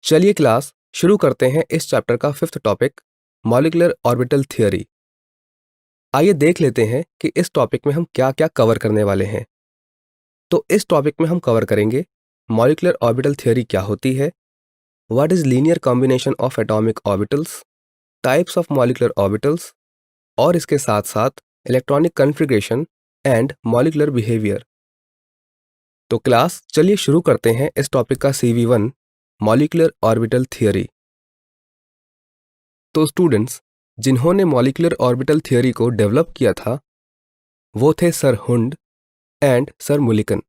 चलिए क्लास शुरू करते हैं इस चैप्टर का 5th topic molecular orbital theory. आइए देख लेते हैं कि इस टॉपिक में हम क्या क्या कवर करने वाले हैं। तो इस टॉपिक में हम कवर करेंगे मॉलिक्यूलर ऑर्बिटल थ्योरी क्या होती है, what is linear combination of atomic orbitals, types of molecular orbitals और इसके साथ साथ electronic configuration and molecular behaviour. तो क्लास चलिए शुरू करते हैं इस टॉपिक का CV1 मॉलिक्यूलर ऑर्बिटल थ्योरी। तो स्टूडेंट्स, जिन्होंने मॉलिक्यूलर ऑर्बिटल थ्योरी को डेवलप किया था वो थे sir Hund and sir Mulliken.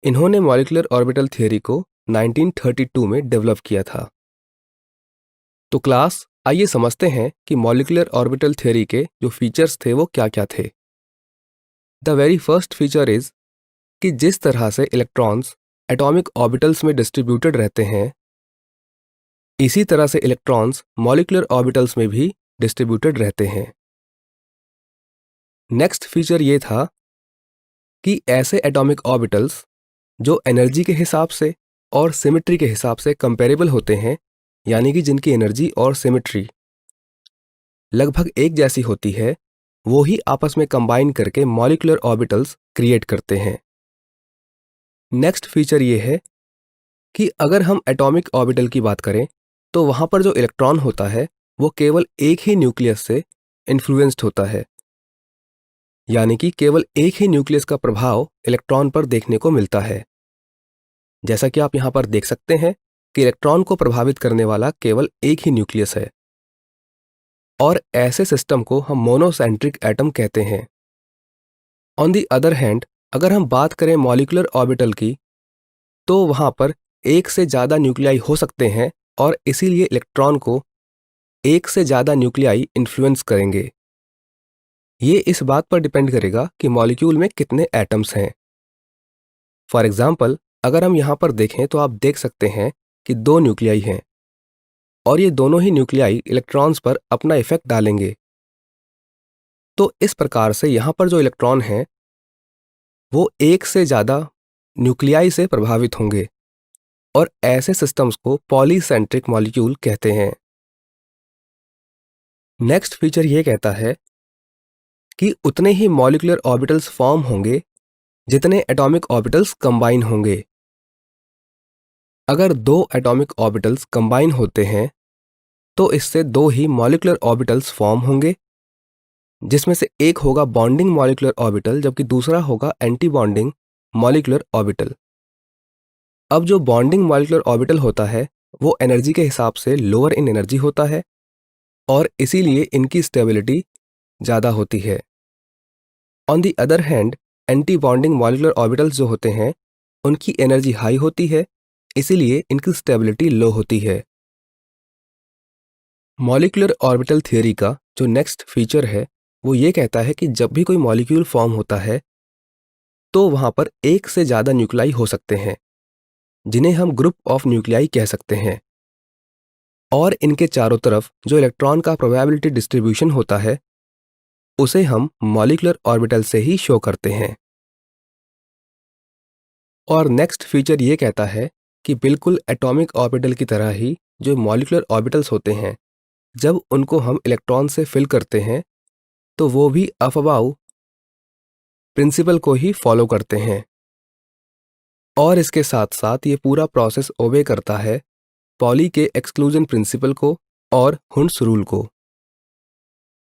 इन्होंने मॉलिक्यूलर ऑर्बिटल थ्योरी को 1932 में डेवलप किया था। तो क्लास आइए समझते हैं कि मॉलिक्यूलर ऑर्बिटल थ्योरी के जो फीचर्स थे वो क्या क्या थे। The very first feature is कि जिस तरह से इलेक्ट्रॉन्स एटॉमिक ऑर्बिटल्स में डिस्ट्रीब्यूटेड रहते हैं, इसी तरह से इलेक्ट्रॉन्स मॉलिक्यूलर ऑर्बिटल्स में भी डिस्ट्रीब्यूटेड रहते हैं। नेक्स्ट फीचर ये था कि ऐसे एटॉमिक ऑर्बिटल्स जो एनर्जी के हिसाब से और सिमेट्री के हिसाब से कंपेरेबल होते हैं, यानी कि जिनकी एनर्जी और सिमेट्री लगभग एक जैसी होती है, वो ही आपस में कंबाइन करके मॉलिक्यूलर ऑर्बिटल्स क्रिएट करते हैं। नेक्स्ट फीचर ये है कि अगर हम एटॉमिक ऑर्बिटल की बात करें तो वहां पर जो इलेक्ट्रॉन होता है वो केवल एक ही न्यूक्लियस से इन्फ्लुएंस्ड होता है, यानी कि केवल एक ही न्यूक्लियस का प्रभाव इलेक्ट्रॉन पर देखने को मिलता है। जैसा कि आप यहां पर देख सकते हैं कि इलेक्ट्रॉन को प्रभावित करने वाला केवल एक ही न्यूक्लियस है और ऐसे सिस्टम को हम मोनोसेंट्रिक एटम कहते हैं। ऑन द अदर हैंड, अगर हम बात करें मॉलिक्यूलर ऑर्बिटल की तो वहां पर एक से ज्यादा न्यूक्लियाई हो सकते हैं और इसीलिए इलेक्ट्रॉन को एक से ज्यादा न्यूक्लियाई इन्फ्लुएंस करेंगे। ये इस बात पर डिपेंड करेगा कि मॉलिक्यूल में कितने एटम्स हैं। फॉर एग्जाम्पल, अगर हम यहाँ पर देखें तो आप देख सकते हैं कि 2 न्यूक्लियाई हैं और ये दोनों ही न्यूक्लियाई इलेक्ट्रॉन्स पर अपना इफेक्ट डालेंगे। तो इस प्रकार से यहाँ पर जो इलेक्ट्रॉन हैं वो एक से ज़्यादा न्यूक्लियाई से प्रभावित होंगे और ऐसे सिस्टम्स को पॉलीसेंट्रिक मॉलिक्यूल कहते हैं। नेक्स्ट फीचर ये कहता है कि उतने ही मॉलिक्यूलर ऑर्बिटल्स फॉर्म होंगे जितने एटॉमिक ऑर्बिटल्स कंबाइन होंगे। अगर 2 एटॉमिक ऑर्बिटल्स कंबाइन होते हैं तो इससे 2 ही मॉलिक्यूलर ऑर्बिटल्स फॉर्म होंगे, जिसमें से एक होगा बॉन्डिंग मॉलिक्यूलर ऑर्बिटल जबकि दूसरा होगा एंटी बॉन्डिंग मॉलिक्यूलर ऑर्बिटल। अब जो बॉन्डिंग मॉलिक्यूलर ऑर्बिटल होता है वो एनर्जी के हिसाब से लोअर इन एनर्जी होता है और इसीलिए इनकी स्टेबिलिटी ज़्यादा होती है। On the other hand, anti bonding molecular orbitals जो होते हैं उनकी एनर्जी हाई होती है, इसीलिए इनकी स्टेबिलिटी लो होती है। मॉलिक्यूलर ऑर्बिटल थ्योरी का जो नेक्स्ट फीचर है वो ये कहता है कि जब भी कोई मॉलिक्यूल फॉर्म होता है तो वहां पर एक से ज़्यादा न्यूक्लियाई हो सकते हैं, जिन्हें हम ग्रुप ऑफ न्यूक्लियाई कह सकते हैं, और इनके चारों तरफ जो इलेक्ट्रॉन का प्रोबेबिलिटी डिस्ट्रीब्यूशन होता है उसे हम मॉलिक्यूलर ऑर्बिटल से ही शो करते हैं। और नेक्स्ट फीचर ये कहता है कि बिल्कुल एटॉमिक ऑर्बिटल की तरह ही जो मॉलिक्यूलर ऑर्बिटल्स होते हैं, जब उनको हम इलेक्ट्रॉन से फिल करते हैं तो वो भी अफबाउ प्रिंसिपल को ही फॉलो करते हैं और इसके साथ साथ ये पूरा प्रोसेस ओबे करता है पॉली के एक्सक्लूजन प्रिंसिपल को और हुंड्स रूल को।